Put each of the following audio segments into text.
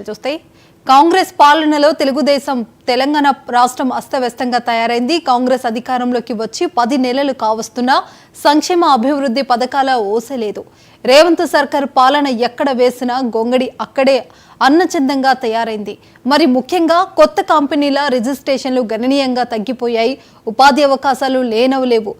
చూస్తే కాంగ్రెస్ పాలనలో తెలుగుదేశం తెలంగాణ రాష్ట్రం అస్తవ్యస్తంగా తయారైంది. కాంగ్రెస్ అధికారంలోకి వచ్చి 10 నెలలు కావస్తున్నా సంక్షేమ అభివృద్ధి పథకాల ఓసలేదు. రేవంత్ సర్కార్ పాలన ఎక్కడ వేసినా గొంగడి అక్కడే అన్నచందంగా తయారైంది. మరి ముఖ్యంగా కొత్త కంపెనీల రిజిస్ట్రేషన్లు గణనీయంగా తగ్గిపోయాయి. ఉపాధి అవకాశాలు లేనవలేవు.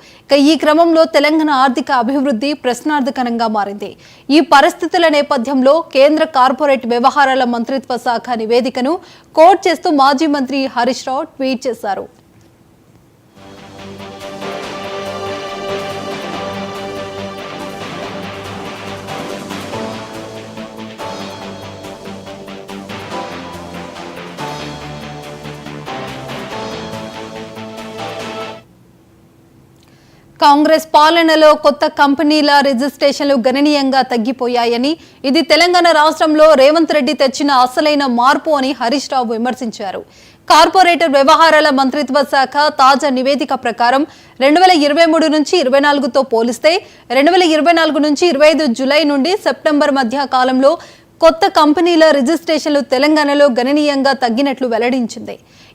ఈ క్రమంలో తెలంగాణ ఆర్థిక అభివృద్ధి ప్రశ్నార్థకరంగా మారింది. ఈ పరిస్థితుల నేపథ్యంలో కేంద్ర కార్పొరేట్ వ్యవహారాల మంత్రిత్వ శాఖ నివేదికను కోట్ చేస్తూ మాజీ మంత్రి హరీష్ రావు ట్వీట్ చేశారు. కాంగ్రెస్ పాలనలో కొత్త కంపెనీల రిజిస్ట్రేషన్లు గణనీయంగా తగ్గిపోయాయని, ఇది తెలంగాణ రాష్ట్రంలో రేవంత్ రెడ్డి తెచ్చిన అసలైన మార్పు అని హరీష్ రావు విమర్శించారు. కార్పొరేటర్ వ్యవహారాల మంత్రిత్వ శాఖ తాజా నివేదిక ప్రకారం 2023 నుంచి 24తో పోలిస్తే 2024 నుంచి 25 జూలై నుండి సెప్టెంబర్ మధ్య కాలంలో కొత్త కంపెనీల రిజిస్ట్రేషన్లు తెలంగాణలో గణనీయంగా తగ్గినట్లు వెల్లడించింది.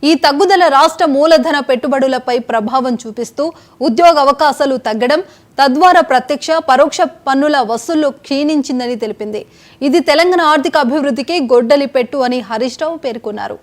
ఈ తగ్గుదల రాష్ట్ర మూలధన పెట్టుబడులపై ప్రభావం చూపిస్తూ ఉద్యోగ అవకాశాలు తగ్గడం, తద్వారా ప్రత్యక్ష పరోక్ష పన్నుల వసూళ్లు క్షీణించిందని తెలిపింది. ఇది తెలంగాణ ఆర్థిక అభివృద్ధికి గొడ్డలి పెట్టు అని హరీష్ రావు పేర్కొన్నారు.